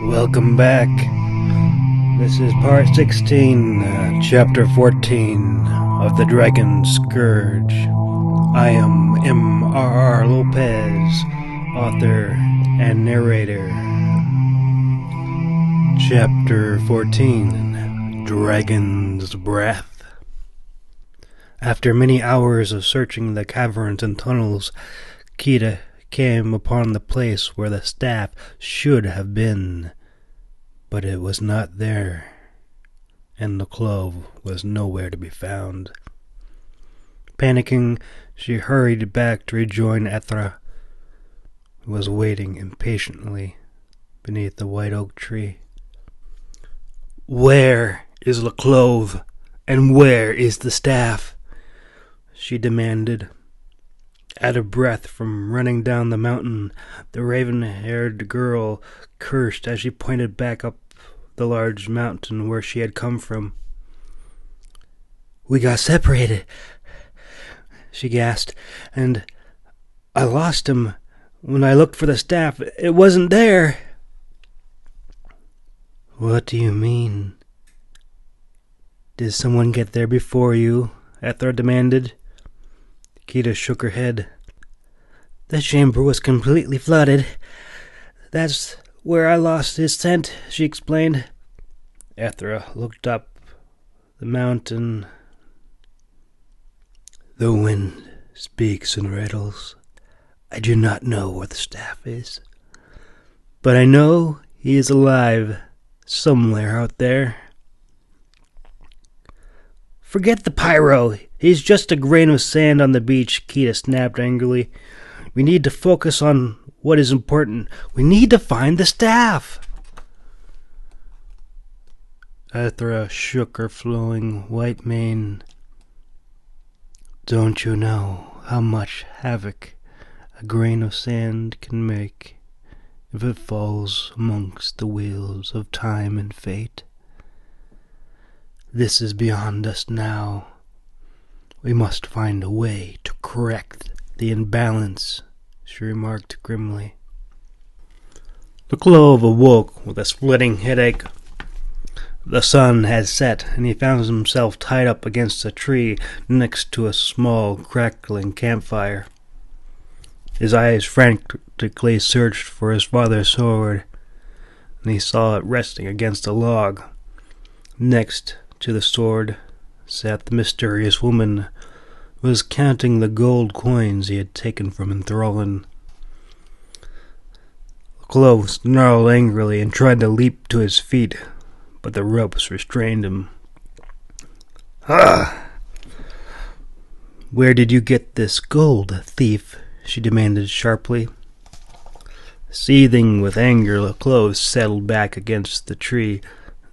Welcome back. This is part 16, chapter 14 of The Dragon Scourge. I am M.R.R. Lopez, author and narrator. Chapter 14, Dragon's Breath. After many hours of searching the caverns and tunnels, Kita came upon the place where the staff should have been, but it was not there, and the clove was nowhere to be found. Panicking, she hurried back to rejoin Ethra, who was waiting impatiently beneath the white oak tree. "Where is the clove, and where is the staff?" she demanded. Out of breath from running down the mountain, the raven-haired girl cursed as she pointed back up the large mountain where she had come from. "We got separated," she gasped, "and I lost him. When I looked for the staff, it wasn't there." "What do you mean? Did someone get there before you?" Ethra demanded. Kita shook her head. "The chamber was completely flooded. That's where I lost his scent," she explained. Ethra looked up the mountain. "The wind speaks in riddles. I do not know where the staff is, but I know he is alive somewhere out there." "Forget the pyro. He's just a grain of sand on the beach," Kita snapped angrily. "We need to focus on what is important. We need to find the staff." Ethra shook her flowing white mane. "Don't you know how much havoc a grain of sand can make if it falls amongst the wheels of time and fate? This is beyond us now. We must find a way to correct the imbalance," she remarked grimly. The clove awoke with a splitting headache. The sun had set, and he found himself tied up against a tree next to a small, crackling campfire. His eyes frantically searched for his father's sword, and he saw it resting against a log. Next to the sword sat the mysterious woman who was counting the gold coins he had taken from Enthrallin. Clove snarled angrily and tried to leap to his feet, but the ropes restrained him. "Ah! Where did you get this gold, thief?" she demanded sharply. Seething with anger, Clove settled back against the tree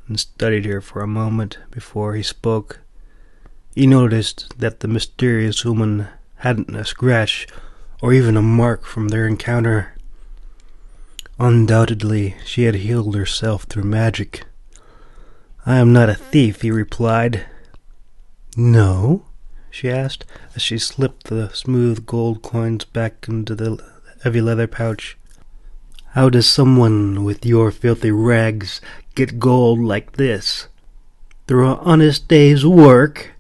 and studied her for a moment before he spoke. He noticed that the mysterious woman hadn't a scratch or even a mark from their encounter. Undoubtedly, she had healed herself through magic. "I am not a thief," he replied. "No?" she asked, as she slipped the smooth gold coins back into the heavy leather pouch. "How does someone with your filthy rags get gold like this? Through an honest day's work?"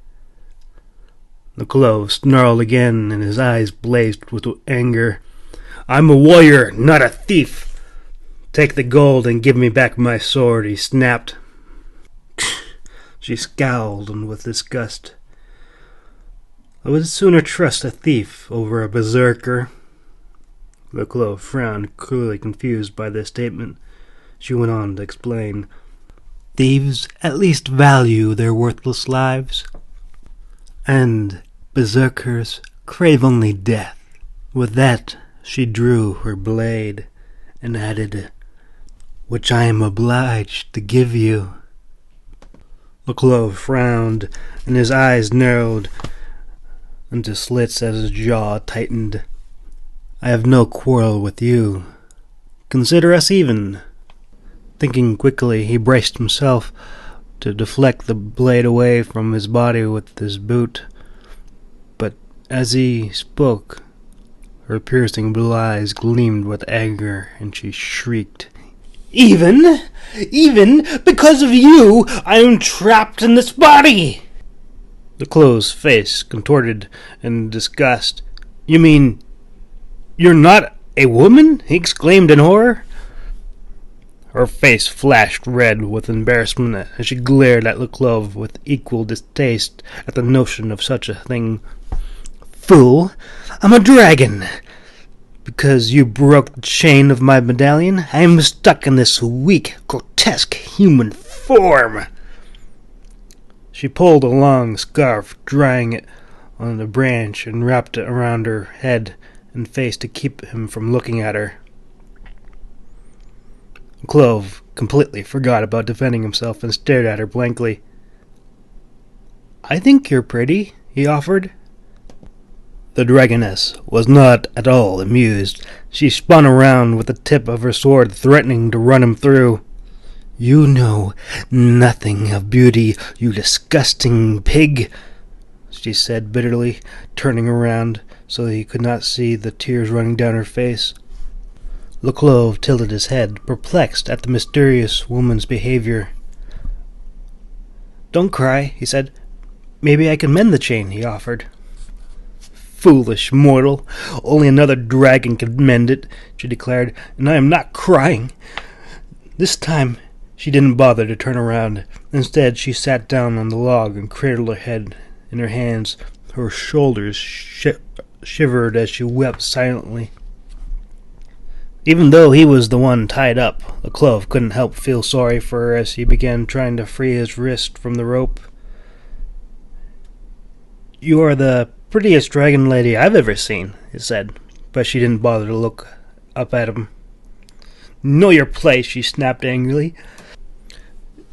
The clove snarled again, and his eyes blazed with anger. "I'm a warrior, not a thief. Take the gold and give me back my sword," he snapped. She scowled with disgust. "I would sooner trust a thief over a berserker." The clove frowned, clearly confused by this statement. She went on to explain. "Thieves at least value their worthless lives, and berserkers crave only death." With that, she drew her blade and added, "Which I am obliged to give you." The clove frowned, and his eyes narrowed into slits as his jaw tightened. "I have no quarrel with you. Consider us even." Thinking quickly, he braced himself to deflect the blade away from his body with his boot. But as he spoke, her piercing blue eyes gleamed with anger, and she shrieked, Even because of you, I am trapped in this body. The clove's face contorted in disgust. You mean you're not a woman? He exclaimed in horror. Her face flashed red with embarrassment as she glared at the clove with equal distaste at the notion of such a thing. Fool, I'm a dragon. Because you broke the chain of my medallion, I am stuck in this weak, grotesque human form. She pulled a long scarf, drying it on the branch, and wrapped it around her head and face to keep him from looking at her. Clove completely forgot about defending himself and stared at her blankly. I think you're pretty, he offered. The dragoness was not at all amused. She spun around with the tip of her sword, threatening to run him through. You know nothing of beauty, you disgusting pig, she said bitterly, turning around so he could not see the tears running down her face. Le Clove tilted his head, perplexed at the mysterious woman's behavior. Don't cry, he said. Maybe I can mend the chain, he offered. Foolish mortal, only another dragon could mend it, she declared, and I am not crying. This time she didn't bother to turn around. Instead, she sat down on the log and cradled her head in her hands. Her shoulders shivered as she wept silently. Even though he was the one tied up, the clove couldn't help feel sorry for her as he began trying to free his wrist from the rope. You are the prettiest dragon lady I've ever seen, he said, but she didn't bother to look up at him. Know your place, she snapped angrily.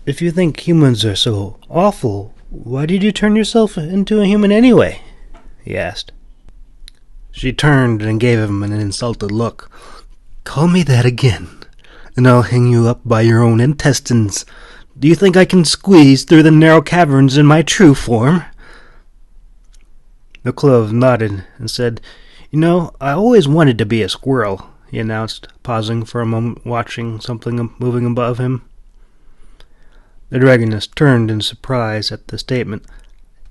If you think humans are so awful, why did you turn yourself into a human anyway? He asked. She turned and gave him an insulted look. Call me that again, and I'll hang you up by your own intestines. Do you think I can squeeze through the narrow caverns in my true form? The clove nodded and said, You know, I always wanted to be a squirrel, he announced, pausing for a moment, watching something moving above him. The dragoness turned in surprise at the statement.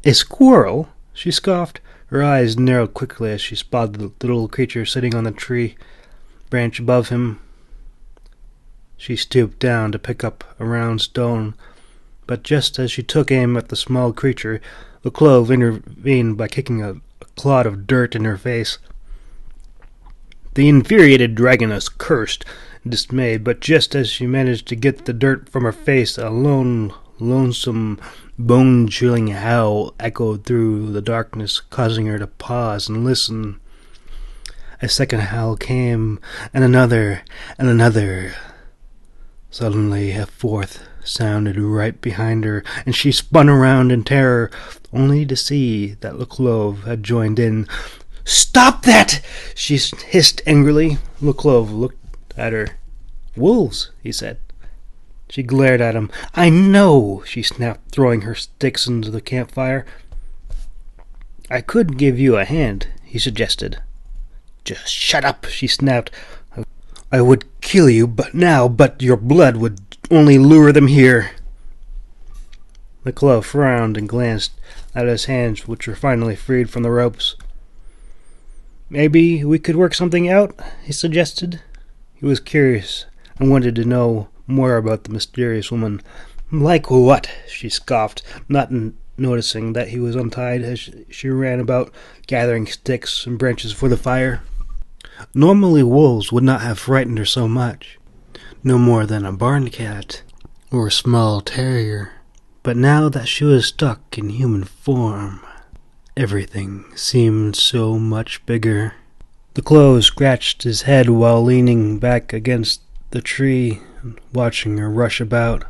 A squirrel? She scoffed. Her eyes narrowed quickly as she spotted the little creature sitting on the tree branch above him. She stooped down to pick up a round stone, but just as she took aim at the small creature, the clove intervened by kicking a clod of dirt in her face. The infuriated dragoness cursed, dismayed, but just as she managed to get the dirt from her face, a lonesome, bone-chilling howl echoed through the darkness, causing her to pause and listen. A second howl came, and another, and another. Suddenly a fourth sounded right behind her, and she spun around in terror, only to see that Le Clove had joined in. Stop that! She hissed angrily. Le Clove looked at her. Wolves, he said. She glared at him. I know, she snapped, throwing her sticks into the campfire. I could give you a hand, he suggested. Just shut up, she snapped. I would kill you but your blood would only lure them here. The clove frowned and glanced at his hands, which were finally freed from the ropes. Maybe we could work something out, he suggested. He was curious and wanted to know more about the mysterious woman. Like what? She scoffed, not noticing that he was untied as she ran about, gathering sticks and branches for the fire. Normally wolves would not have frightened her so much, no more than a barn cat or a small terrier. But now that she was stuck in human form, everything seemed so much bigger. The clove scratched his head while leaning back against the tree, watching her rush about.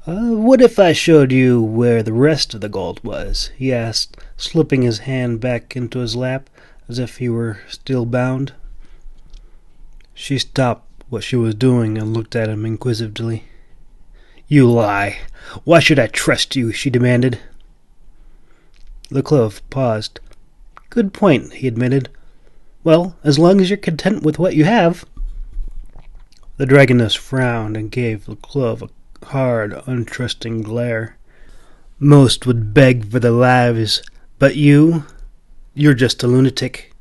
What if I showed you where the rest of the gold was? He asked, slipping his hand back into his lap, as if he were still bound. She stopped what she was doing and looked at him inquisitively. You lie. Why should I trust you? She demanded. Le Clove paused. Good point, he admitted. Well, as long as you're content with what you have. The dragoness frowned and gave the clove a hard, untrusting glare. Most would beg for their lives, but you're just a lunatic.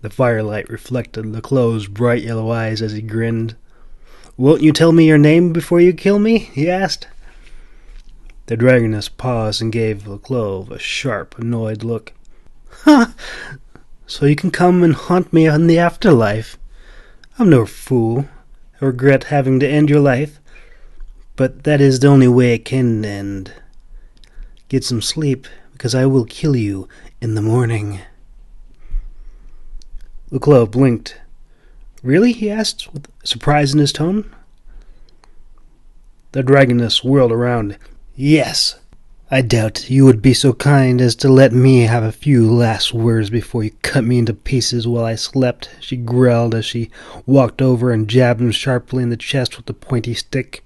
The firelight reflected the clove's bright yellow eyes as he grinned. Won't you tell me your name before you kill me? He asked. The dragoness paused and gave the clove a sharp, annoyed look. Ha! So you can come and haunt me in the afterlife. I'm no fool. I regret having to end your life, but that is the only way it can end. Get some sleep, because I will kill you in the morning. The clove blinked. Really? He asked, with surprise in his tone. The dragoness whirled around. Yes. I doubt you would be so kind as to let me have a few last words before you cut me into pieces while I slept, she growled as she walked over and jabbed him sharply in the chest with the pointy stick.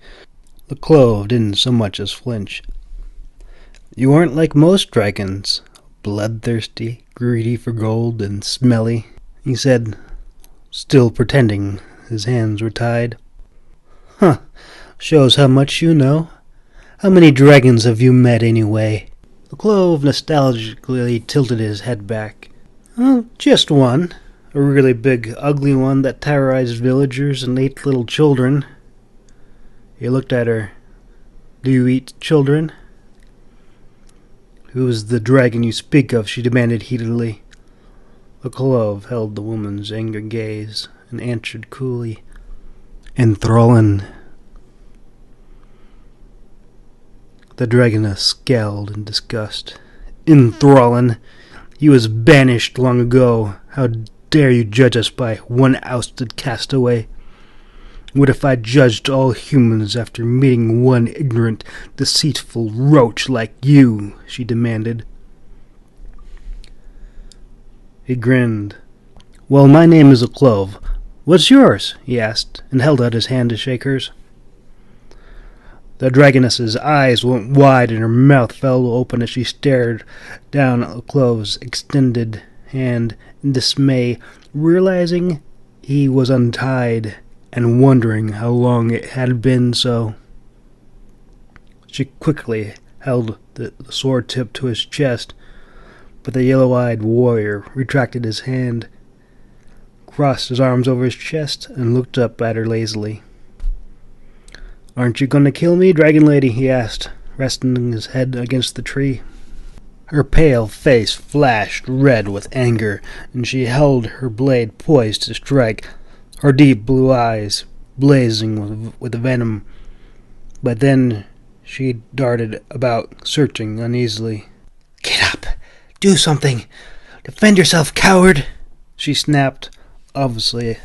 The clove didn't so much as flinch. You aren't like most dragons, bloodthirsty, greedy for gold, and smelly, he said, still pretending his hands were tied. Huh, shows how much you know. How many dragons have you met anyway? The clove nostalgically tilted his head back. Oh, just one. A really big, ugly one that terrorized villagers and ate little children. He looked at her. Do you eat children? Who is the dragon you speak of? She demanded heatedly. The clove held the woman's angry gaze and answered coolly. Enthrallin'. The dragoness scowled in disgust. Enthrallin'! He was banished long ago. How dare you judge us by one ousted castaway? What if I judged all humans after meeting one ignorant, deceitful roach like you? She demanded. He grinned. Well, my name is a clove. What's yours? He asked, and held out his hand to shake hers. The dragoness's eyes went wide and her mouth fell open as she stared down at the clove's extended hand in dismay, realizing he was untied and wondering how long it had been so. She quickly held the sword tip to his chest, but the yellow-eyed warrior retracted his hand, crossed his arms over his chest, and looked up at her lazily. Aren't you going to kill me, Dragon Lady? He asked, resting his head against the tree. Her pale face flashed red with anger, and she held her blade poised to strike, her deep blue eyes blazing with venom. But then she darted about, searching uneasily. Get up! Do something! Defend yourself, coward! She snapped, obviously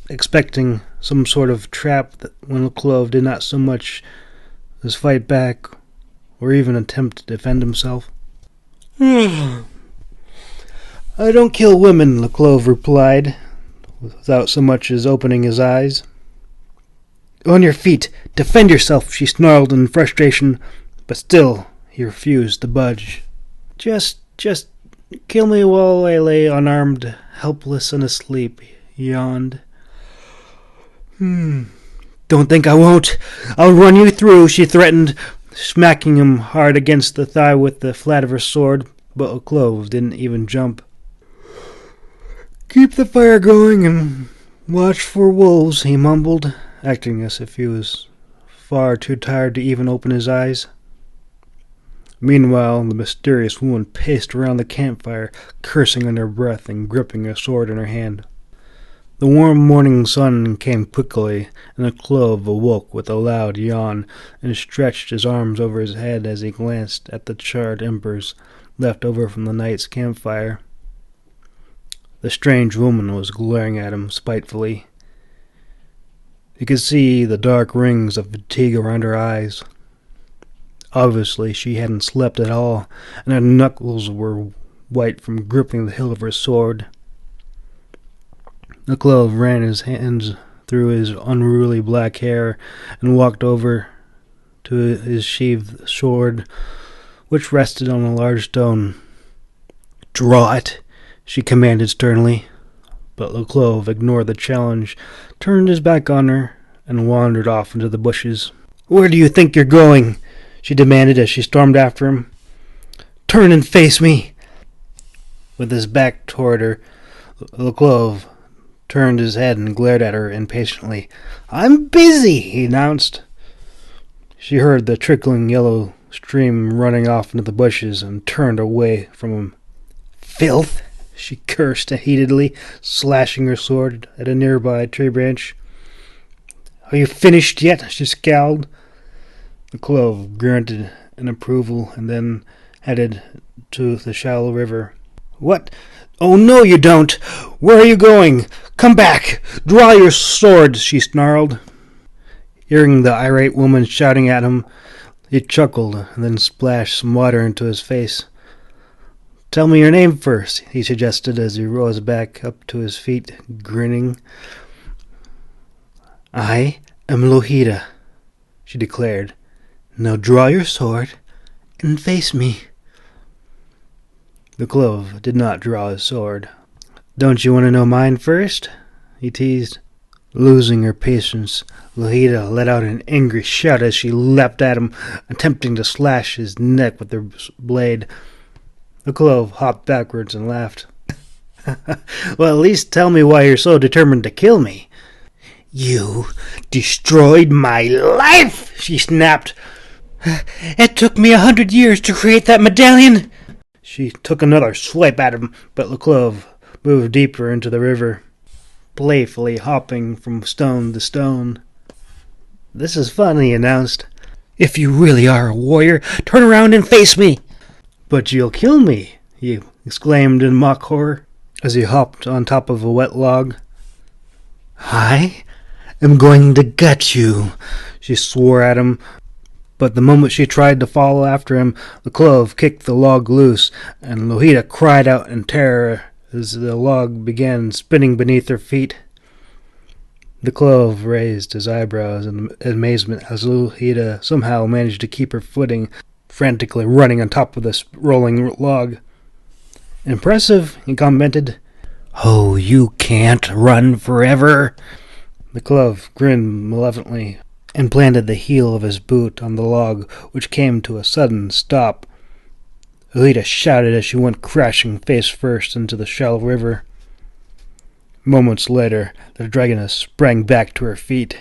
expecting some sort of trap when the clove did not so much as fight back or even attempt to defend himself. I don't kill women, the clove replied, without so much as opening his eyes. On your feet! Defend yourself! She snarled in frustration, but still he refused to budge. Just kill me while I lay unarmed, helpless and asleep, he yawned. Don't think I won't. I'll run you through, she threatened, smacking him hard against the thigh with the flat of her sword, but a clove didn't even jump. Keep the fire going and watch for wolves, he mumbled, acting as if he was far too tired to even open his eyes. Meanwhile, the mysterious woman paced around the campfire, cursing under her breath and gripping a sword in her hand. The warm morning sun came quickly, and the clove awoke with a loud yawn and stretched his arms over his head as he glanced at the charred embers left over from the night's campfire. The strange woman was glaring at him spitefully. He could see the dark rings of fatigue around her eyes. Obviously, she hadn't slept at all, and her knuckles were white from gripping the hilt of her sword. The clove ran his hands through his unruly black hair and walked over to his sheathed sword, which rested on a large stone. Draw it, she commanded sternly. But Clove ignored the challenge, turned his back on her, and wandered off into the bushes. "Where do you think you're going?" she demanded as she stormed after him. "Turn and face me!" With his back toward her, Clove turned his head and glared at her impatiently. "I'm busy," he announced. She heard the trickling yellow stream running off into the bushes and turned away from him. "Filth!" she cursed heatedly, slashing her sword at a nearby tree branch. "Are you finished yet?" she scowled. The Clove grunted in approval and then headed to the shallow river. "What? Oh, no, you don't! Where are you going? Come back! Draw your sword!" she snarled. Hearing the irate woman shouting at him, he chuckled and then splashed some water into his face. "Tell me your name first," he suggested as he rose back up to his feet, grinning. "I am Lohita," she declared. "Now draw your sword and face me." The Clove did not draw his sword. "Don't you want to know mine first?" he teased. Losing her patience, Lohita let out an angry shout as she leapt at him, attempting to slash his neck with her blade. The Clove hopped backwards and laughed. "Well, at least tell me why you're so determined to kill me." "You destroyed my life," she snapped. "It took me 100 years to create that medallion." She took another swipe at him, but the Clove moved deeper into the river, playfully hopping from stone to stone. "This is fun," he announced. "If you really are a warrior, turn around and face me." "But you'll kill me," he exclaimed in mock horror as he hopped on top of a wet log. "I am going to gut you," she swore at him. But the moment she tried to follow after him, the Clove kicked the log loose, and Lohita cried out in terror as the log began spinning beneath her feet. The Clove raised his eyebrows in amazement as Lohita somehow managed to keep her footing, frantically running on top of this rolling log. "Impressive," he commented. "Oh, you can't run forever." The Clove grinned malevolently and planted the heel of his boot on the log, which came to a sudden stop. Lohita shouted as she went crashing face first into the shallow river. Moments later, the dragoness sprang back to her feet,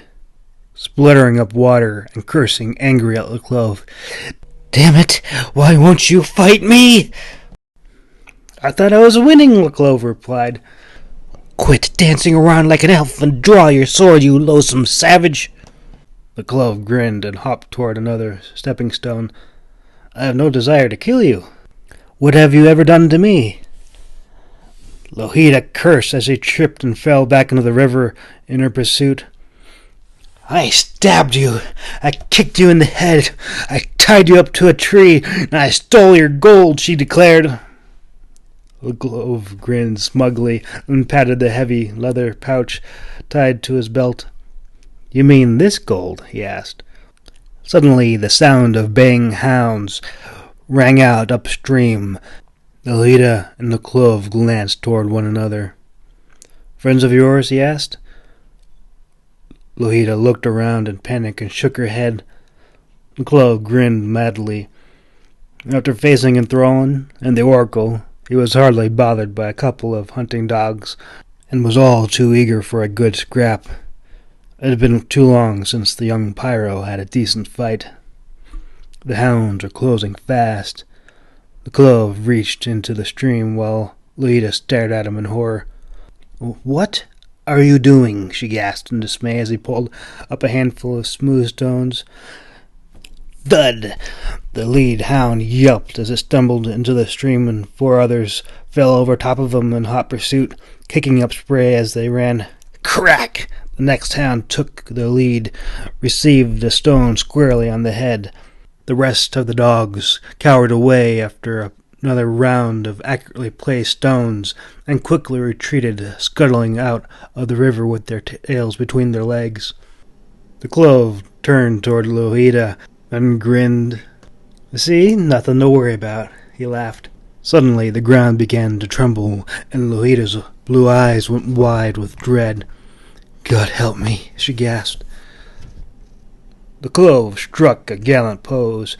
spluttering up water and cursing angry at the Clove. "Damn it! Why won't you fight me?" "I thought I was winning," the Clove replied. "Quit dancing around like an elf and draw your sword, you loathsome savage." The Clove grinned and hopped toward another stepping stone. "I have no desire to kill you. What have you ever done to me?" Lohita cursed as she tripped and fell back into the river in her pursuit. "I stabbed you. I kicked you in the head. I tied you up to a tree, and I stole your gold," she declared. The Clove grinned smugly and patted the heavy leather pouch tied to his belt. "You mean this gold?" he asked. Suddenly, the sound of baying hounds rang out upstream. Lohita and the Clove glanced toward one another. "Friends of yours?" he asked. Lohita looked around in panic and shook her head. The Clove grinned madly. After facing Enthrallin and the Oracle, he was hardly bothered by a couple of hunting dogs, and was all too eager for a good scrap. It had been too long since the young Pyro had a decent fight. The hounds were closing fast. The Clove reached into the stream while Lohita stared at him in horror. "What are you doing?" she gasped in dismay as he pulled up a handful of smooth stones. Thud! The lead hound yelped as it stumbled into the stream, and 4 others fell over top of him in hot pursuit, kicking up spray as they ran. Crack! The next hound took the lead, received a stone squarely on the head. The rest of the dogs cowered away after another round of accurately placed stones, and quickly retreated, scuttling out of the river with their tails between their legs. The Clove turned toward Lohita and grinned. "See, nothing to worry about," he laughed. Suddenly the ground began to tremble, and Lohida's blue eyes went wide with dread. "God help me," she gasped. The Clove struck a gallant pose,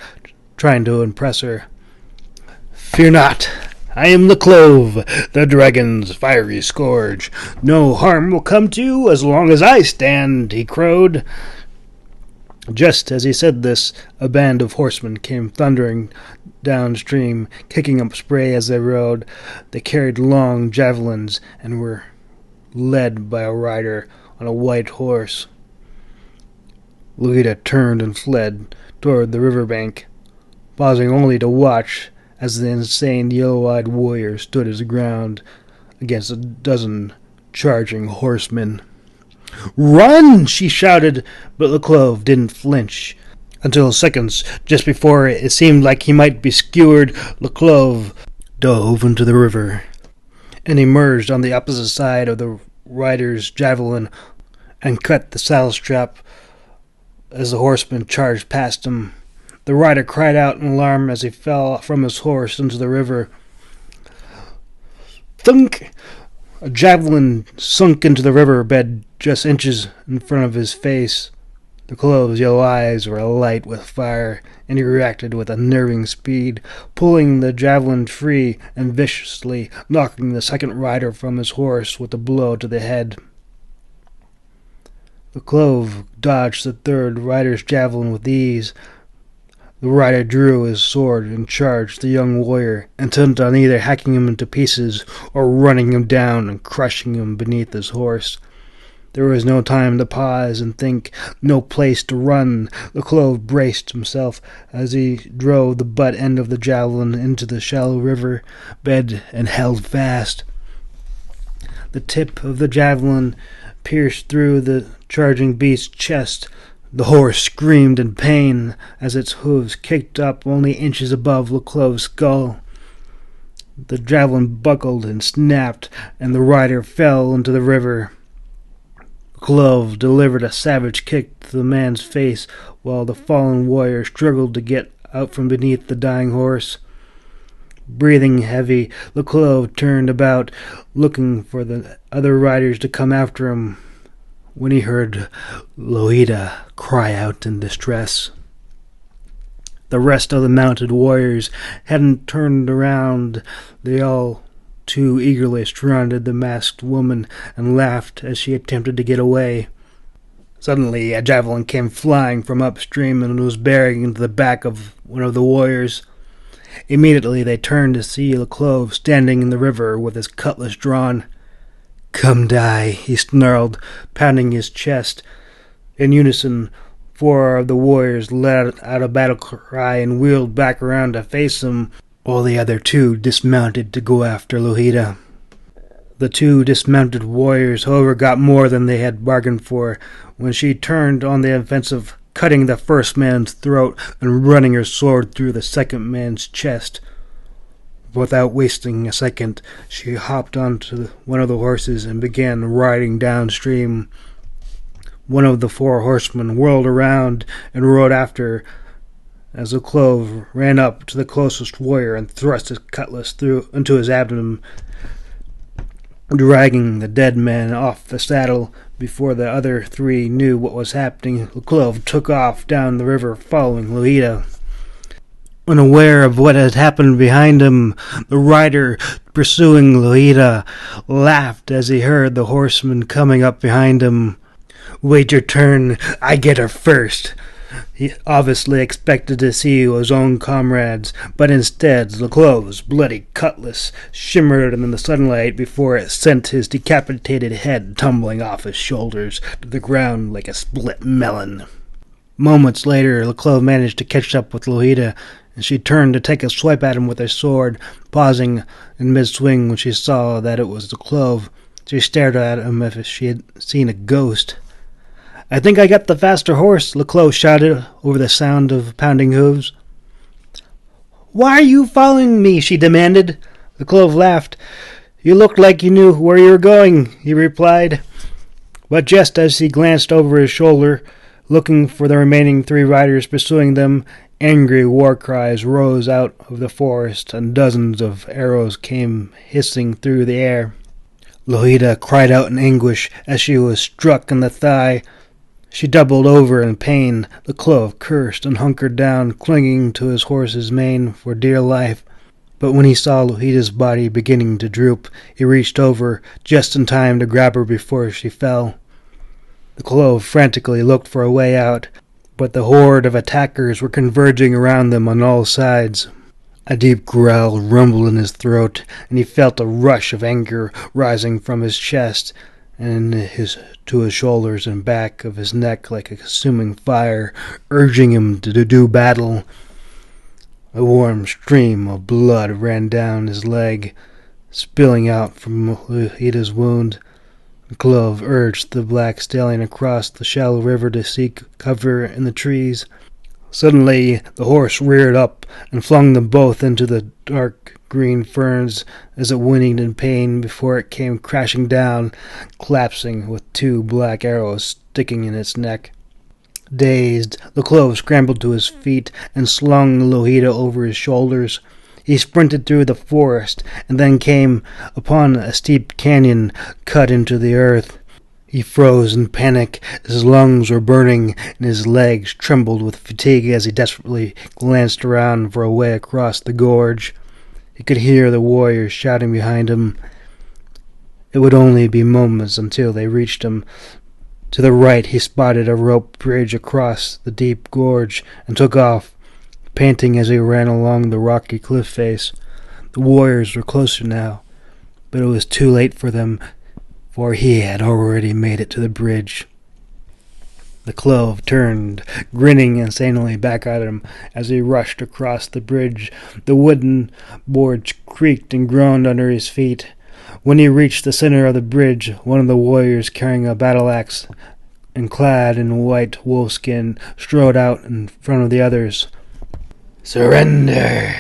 trying to impress her. "Fear not. I am the Clove, the dragon's fiery scourge. No harm will come to you as long as I stand," he crowed. Just as he said this, a band of horsemen came thundering downstream, kicking up spray as they rode. They carried long javelins and were led by a rider on a white horse. Lohita turned and fled toward the riverbank, pausing only to watch as the insane yellow-eyed warrior stood his ground against a dozen charging horsemen. "Run!" she shouted, but the Clove didn't flinch. Until seconds just before it seemed like he might be skewered, the Clove dove into the river and emerged on the opposite side of the rider's javelin and cut the saddle strap as the horseman charged past him. The rider cried out in alarm as he fell from his horse into the river. Thunk! A javelin sunk into the river bed just inches in front of his face. The Clove's yellow eyes were alight with fire, and he reacted with unnerving speed, pulling the javelin free and viciously knocking the second rider from his horse with a blow to the head. The Clove dodged the third rider's javelin with ease. The rider drew his sword and charged the young warrior, intent on either hacking him into pieces or running him down and crushing him beneath his horse. There was no time to pause and think, no place to run. The Clove braced himself as he drove the butt end of the javelin into the shallow river bed and held fast. The tip of the javelin pierced through the charging beast's chest. The horse screamed in pain as its hooves kicked up only inches above the Clove's skull. The javelin buckled and snapped, and the rider fell into the river. Clove delivered a savage kick to the man's face while the fallen warrior struggled to get out from beneath the dying horse. Breathing heavy, the Clove turned about, looking for the other riders to come after him, when he heard Lohita cry out in distress. The rest of the mounted warriors hadn't turned around. They all too eagerly surrounded the masked woman and laughed as she attempted to get away. Suddenly, a javelin came flying from upstream and was bearing into the back of one of the warriors. Immediately they turned to see the Clove standing in the river with his cutlass drawn. "Come die," he snarled, pounding his chest. In unison, 4 of the warriors let out a battle cry and wheeled back around to face him, while the other 2 dismounted to go after Lohita. The 2 dismounted warriors, however, got more than they had bargained for when she turned on the offensive, cutting the first man's throat and running her sword through the second man's chest. Without wasting a second, she hopped onto one of the horses and began riding downstream. One of the 4 horsemen whirled around and rode after her, as the Clove ran up to the closest warrior and thrust his cutlass through into his abdomen, dragging the dead man off the saddle. Before the other 3 knew what was happening, the Clove took off down the river following Lohita. Unaware of what had happened behind him, the rider pursuing Lohita laughed as he heard the horseman coming up behind him. "Wait your turn, I get her first." He obviously expected to see his own comrades, but instead the Clove's bloody cutlass shimmered in the sunlight before it sent his decapitated head tumbling off his shoulders to the ground like a split melon. Moments later, the Clove managed to catch up with Lohita, and she turned to take a swipe at him with her sword, pausing in mid-swing when she saw that it was the Clove. She stared at him as if she had seen a ghost. "I think I got the faster horse," the Clove shouted over the sound of pounding hooves. "Why are you following me?" she demanded. The Clove laughed. "You looked like you knew where you were going," he replied. But just as he glanced over his shoulder, looking for the remaining 3 riders pursuing them, Angry war cries rose out of the forest, and dozens of arrows came hissing through the air. Lohita cried out in anguish as she was struck in the thigh. She doubled over in pain. The Clove cursed and hunkered down, clinging to his horse's mane for dear life. But when he saw Lohita's body beginning to droop, he reached over just in time to grab her before she fell. The Clove frantically looked for a way out, but the horde of attackers were converging around them on all sides. A deep growl rumbled in his throat, and he felt a rush of anger rising from his chest and to his shoulders and back of his neck like a consuming fire, urging him to do battle. A warm stream of blood ran down his leg, spilling out from Lohita's wound. The Clove urged the black stallion across the shallow river to seek cover in the trees. Suddenly the horse reared up and flung them both into the dark green ferns as it whinnied in pain before it came crashing down, collapsing with 2 black arrows sticking in its neck. Dazed, the Clove scrambled to his feet and slung Lohita over his shoulders. He sprinted through the forest and then came upon a steep canyon cut into the earth. He froze in panic. His lungs were burning and his legs trembled with fatigue as he desperately glanced around for a way across the gorge. He could hear the warriors shouting behind him. It would only be moments until they reached him. To the right he spotted a rope bridge across the deep gorge and took off, panting as he ran along the rocky cliff face. The warriors were closer now, but it was too late for them, for he had already made it to the bridge. The Clove turned, grinning insanely back at him as he rushed across the bridge. The wooden boards creaked and groaned under his feet. When he reached the center of the bridge, one of the warriors carrying a battle-axe and clad in white wolfskin strode out in front of the others. "Surrender!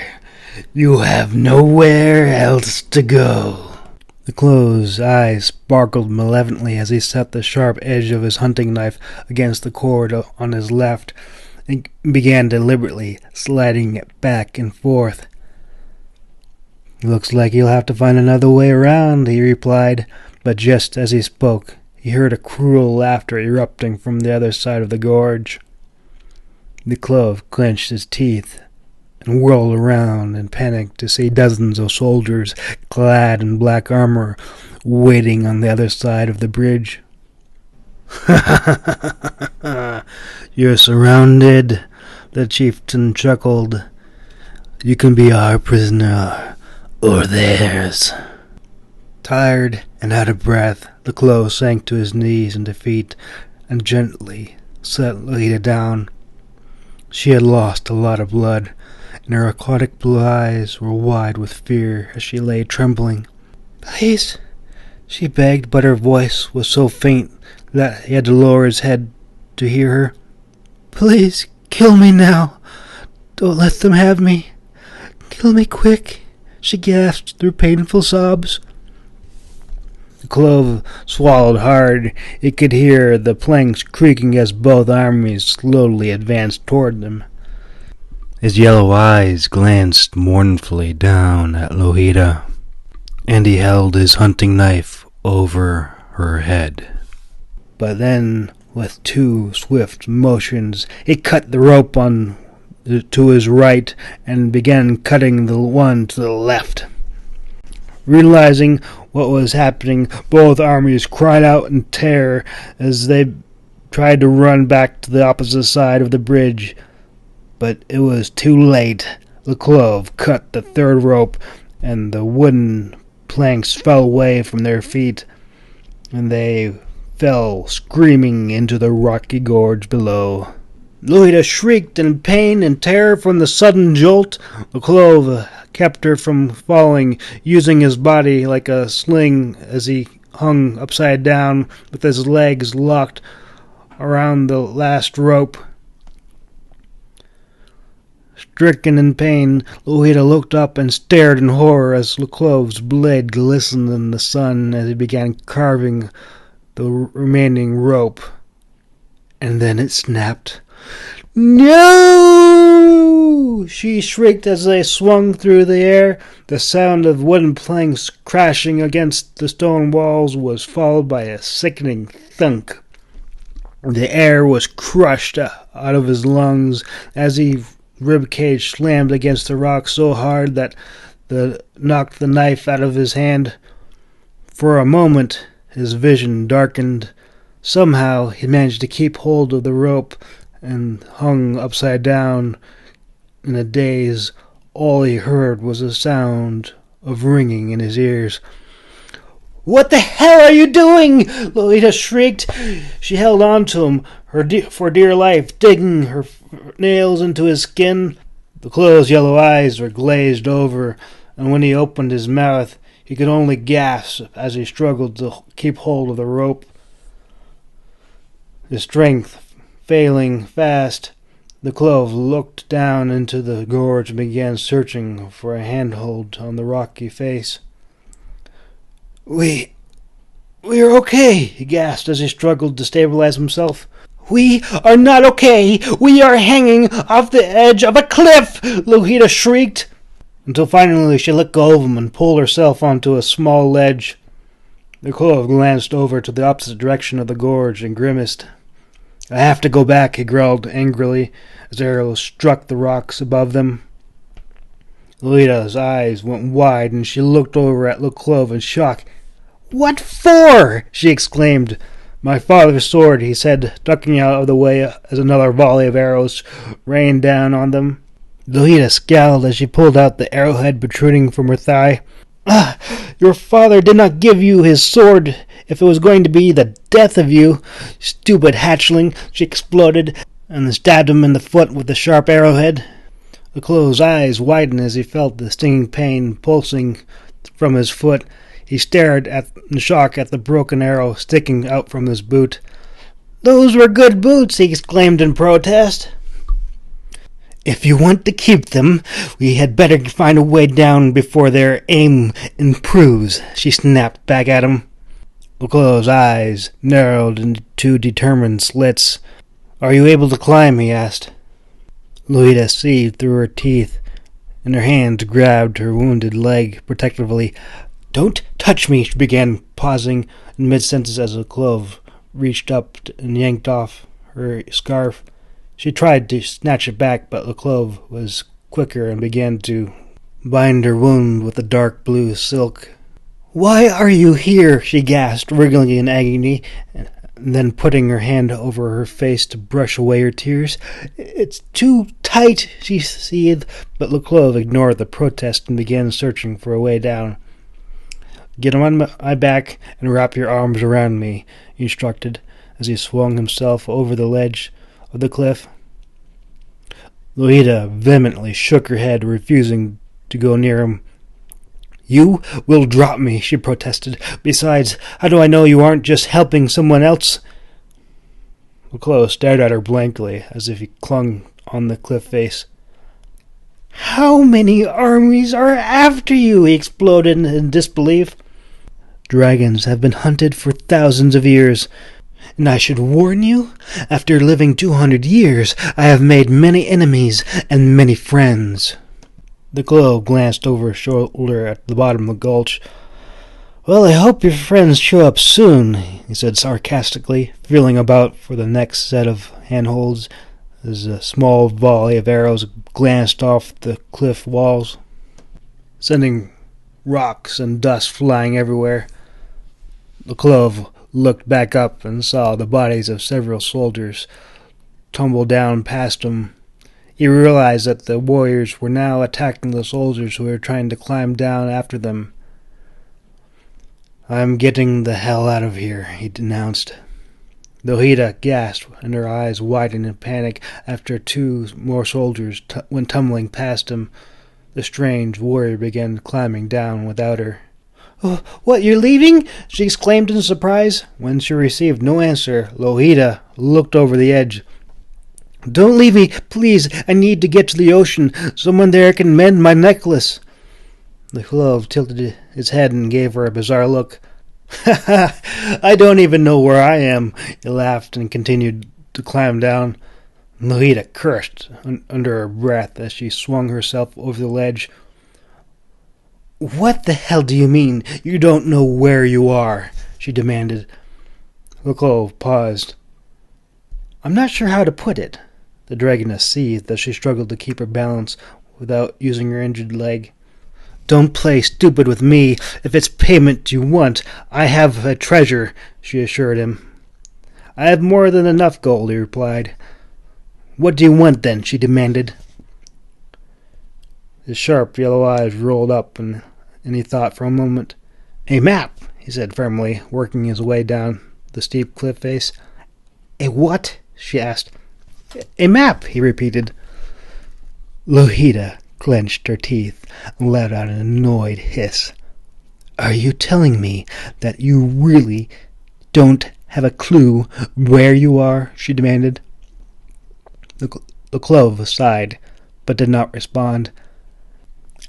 You have nowhere else to go." The Clove's eyes sparkled malevolently as he set the sharp edge of his hunting knife against the cord on his left and began deliberately sliding it back and forth. "Looks like you'll have to find another way around," he replied, but just as he spoke, he heard a cruel laughter erupting from the other side of the gorge. The Clove clenched his teeth and whirled around in panic to see dozens of soldiers clad in black armor waiting on the other side of the bridge. "You're surrounded," the chieftain chuckled. "You can be our prisoner or theirs." Tired and out of breath, the Clove sank to his knees in defeat and gently set Lohita down. She had lost a lot of blood, and her aquatic blue eyes were wide with fear as she lay trembling. "Please," she begged, but her voice was so faint that he had to lower his head to hear her. "Please, kill me now. Don't let them have me. Kill me quick," she gasped through painful sobs. The Clove swallowed hard. He could hear the planks creaking as both armies slowly advanced toward them. His yellow eyes glanced mournfully down at Lohita, and he held his hunting knife over her head. But then, with 2 swift motions, he cut the rope to his right and began cutting the one to the left. Realizing what was happening, both armies cried out in terror as they tried to run back to the opposite side of the bridge. But it was too late. The Clove cut the 3rd rope, and the wooden planks fell away from their feet, and they fell screaming into the rocky gorge below. Lohita shrieked in pain and terror from the sudden jolt. The Clove kept her from falling, using his body like a sling as he hung upside down with his legs locked around the last rope. Stricken in pain, Lohita looked up and stared in horror as the Clove's blade glistened in the sun as he began carving the remaining rope. And then it snapped. No! She shrieked as they swung through the air. The sound of wooden planks crashing against the stone walls was followed by a sickening thunk. The air was crushed out of his lungs as his rib cage slammed against the rock so hard that knocked the knife out of his hand. For a moment, his vision darkened. Somehow, he managed to keep hold of the rope and hung upside down in a daze. All he heard was a sound of ringing in his ears. "What the hell are you doing?" Lolita shrieked. She held on to him, for dear life, digging her nails into his skin. The closed yellow eyes were glazed over, and when he opened his mouth, he could only gasp as he struggled to keep hold of the rope. His strength failing fast, the Clove looked down into the gorge and began searching for a handhold on the rocky face. We're okay," he gasped as he struggled to stabilize himself. "We are not okay! We are hanging off the edge of a cliff!" Lolita shrieked, until finally she let go of him and pulled herself onto a small ledge. The Clove glanced over to the opposite direction of the gorge and grimaced. "I have to go back," he growled angrily as arrows struck the rocks above them. Lolita's eyes went wide and she looked over at the Clove in shock. "What for?" she exclaimed. "My father's sword," he said, ducking out of the way as another volley of arrows rained down on them. Lolita scowled as she pulled out the arrowhead protruding from her thigh. "Ah, your father did not give you his sword if it was going to be the death of you, stupid hatchling," she exploded, and stabbed him in the foot with the sharp arrowhead. The Clove's eyes widened as he felt the stinging pain pulsing from his foot. He stared in shock at the broken arrow sticking out from his boot. "Those were good boots," he exclaimed in protest. "If you want to keep them, we had better find a way down before their aim improves," she snapped back at him. The Clove's eyes narrowed into two determined slits. "Are you able to climb?" he asked. Lolita seethed through her teeth, and her hands grabbed her wounded leg protectively. "Don't touch me," she began, pausing in mid-sentence as the Clove reached up and yanked off her scarf. She tried to snatch it back, but the Clove was quicker and began to bind her wound with the dark blue silk. "Why are you here?" she gasped, wriggling in agony, and then putting her hand over her face to brush away her tears. "It's too tight," she seethed, but the Clove ignored the protest and began searching for a way down. "Get on my back and wrap your arms around me," he instructed, as he swung himself over the ledge of the cliff. Lolita vehemently shook her head, refusing to go near him. "You will drop me," she protested. "Besides, how do I know you aren't just helping someone else?" Close stared at her blankly, as if he clung on the cliff face. "How many armies are after you?" he exploded in disbelief. "Dragons have been hunted for thousands of years. And I should warn you, after living 200 years, I have made many enemies and many friends." The Clove glanced over his shoulder at the bottom of the gulch. "Well, I hope your friends show up soon," he said sarcastically, feeling about for the next set of handholds as a small volley of arrows glanced off the cliff walls, sending rocks and dust flying everywhere. The Clove looked back up and saw the bodies of several soldiers tumble down past him. He realized that the warriors were now attacking the soldiers who were trying to climb down after them. "I'm getting the hell out of here," he announced. Lolita gasped, and her eyes widened in panic after two more soldiers went tumbling past him. The strange warrior began climbing down without her. "Oh, what, you're leaving?" she exclaimed in surprise. When she received no answer, Lolita looked over the edge. "Don't leave me, please. I need to get to the ocean. Someone there can mend my necklace." The Clove tilted his head and gave her a bizarre look. "Ha ha! I don't even know where I am," he laughed and continued to climb down. Lohita cursed under her breath as she swung herself over the ledge. "What the hell do you mean, you don't know where you are?" she demanded. The clove paused. "I'm not sure how to put it." The dragoness seethed as she struggled to keep her balance without using her injured leg. "Don't play stupid with me. If it's payment you want, I have a treasure," she assured him. "I have more than enough gold," he replied. "What do you want, then?" she demanded. His sharp yellow eyes rolled up, and he thought for a moment. "A map," he said firmly, working his way down the steep cliff face. "A what?" she asked. "A map," he repeated. Lohita clenched her teeth and let out an annoyed hiss. "Are you telling me that you really don't have a clue where you are?" she demanded. The clove sighed, but did not respond.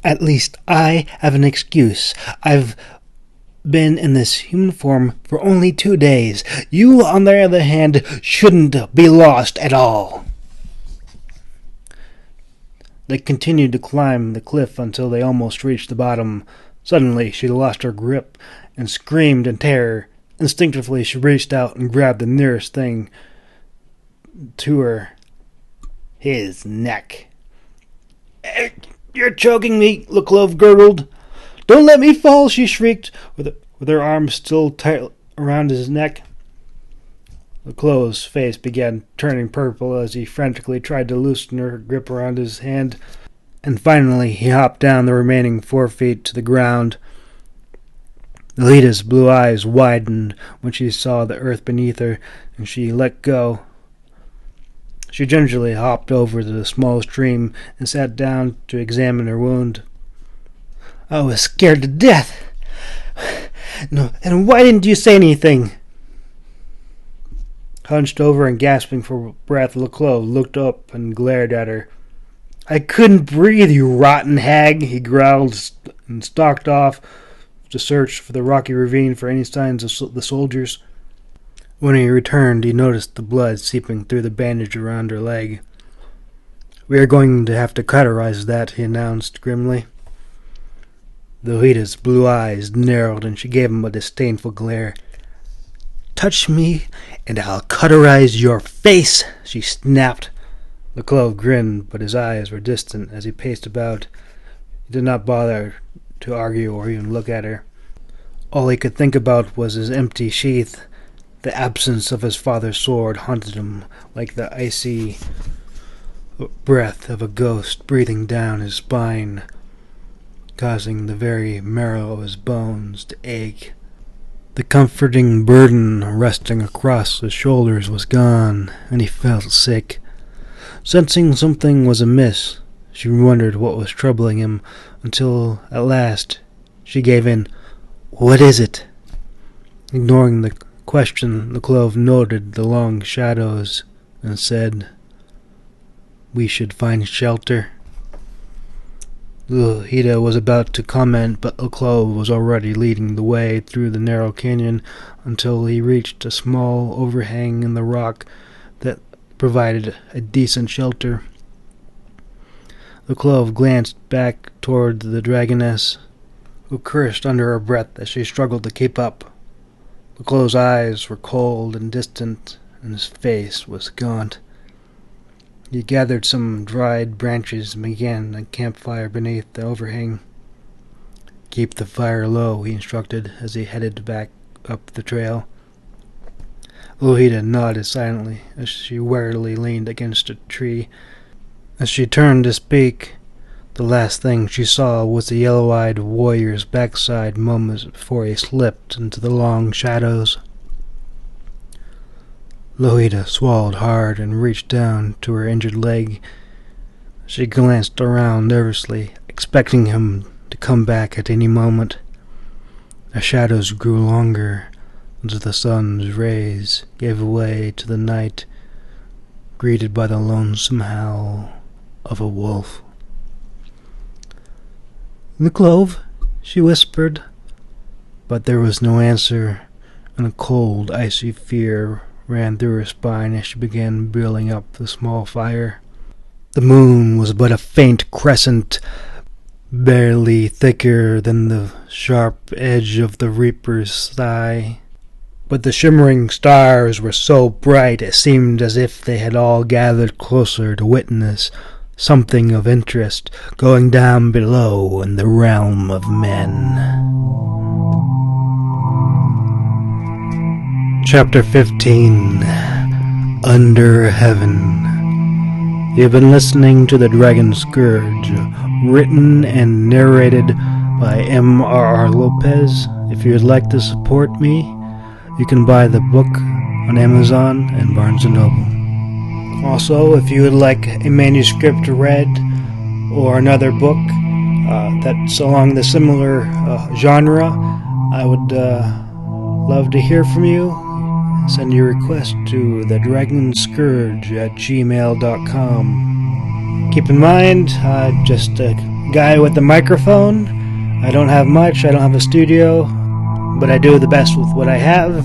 "At least I have an excuse. I've been in this human form for only 2 days. You, on the other hand, shouldn't be lost at all." They continued to climb the cliff until they almost reached the bottom. Suddenly, she lost her grip and screamed in terror. Instinctively, she reached out and grabbed the nearest thing to her. His neck. "You're choking me," the clove gurgled. "Don't let me fall," she shrieked, with her arms still tight around his neck. The clove's face began turning purple as he frantically tried to loosen her grip around his hand, and finally he hopped down the remaining 4 feet to the ground. Lita's blue eyes widened when she saw the earth beneath her, and she let go. She gingerly hopped over to the small stream and sat down to examine her wound. "I was scared to death. No, and why didn't you say anything?" Hunched over and gasping for breath, the clove looked up and glared at her. "I couldn't breathe, you rotten hag," he growled and stalked off to search for the rocky ravine for any signs of the soldiers. When he returned, he noticed the blood seeping through the bandage around her leg. "We are going to have to cauterize that," he announced grimly. Lohita's blue eyes narrowed, and she gave him a disdainful glare. "Touch me, and I'll cauterize your face," she snapped. The clove grinned, but his eyes were distant as he paced about. He did not bother to argue or even look at her. All he could think about was his empty sheath. The absence of his father's sword haunted him like the icy breath of a ghost breathing down his spine, causing the very marrow of his bones to ache. The comforting burden resting across his shoulders was gone, and he felt sick. Sensing something was amiss, she wondered what was troubling him, until at last she gave in. "What is it?" Ignoring the question, the clove noted the long shadows and said, "We should find shelter." Lohita was about to comment, but the clove was already leading the way through the narrow canyon until he reached a small overhang in the rock that provided a decent shelter. The clove glanced back toward the dragoness, who cursed under her breath as she struggled to keep up. The clove's eyes were cold and distant, and his face was gaunt. He gathered some dried branches and began a campfire beneath the overhang. "Keep the fire low," he instructed as he headed back up the trail. Lohita nodded silently as she warily leaned against a tree. As she turned to speak, the last thing she saw was the yellow-eyed warrior's backside moments before he slipped into the long shadows. Lohita swallowed hard and reached down to her injured leg. She glanced around nervously, expecting him to come back at any moment. The shadows grew longer until the sun's rays gave way to the night, greeted by the lonesome howl of a wolf. "The clove," she whispered, but there was no answer, and a cold, icy fear ran through her spine as she began building up the small fire. The moon was but a faint crescent, barely thicker than the sharp edge of the reaper's thigh. But the shimmering stars were so bright it seemed as if they had all gathered closer to witness something of interest going down below in the realm of men. Chapter 15. Under Heaven. You've been listening to The Dragon Scourge, written and narrated by M.R.R. Lopez. If you would like to support me, you can buy the book on Amazon and Barnes & Noble. Also, if you would like a manuscript read or another book that's along the similar genre, I would love to hear from you. Send your request to thedragonscourge@gmail.com. Keep in mind, I'm just a guy with a microphone. I don't have much, I don't have a studio, but I do the best with what I have.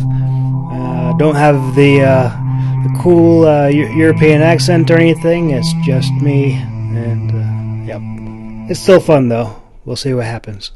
Don't have the cool European accent or anything. It's just me, and yep. It's still fun though. We'll see what happens.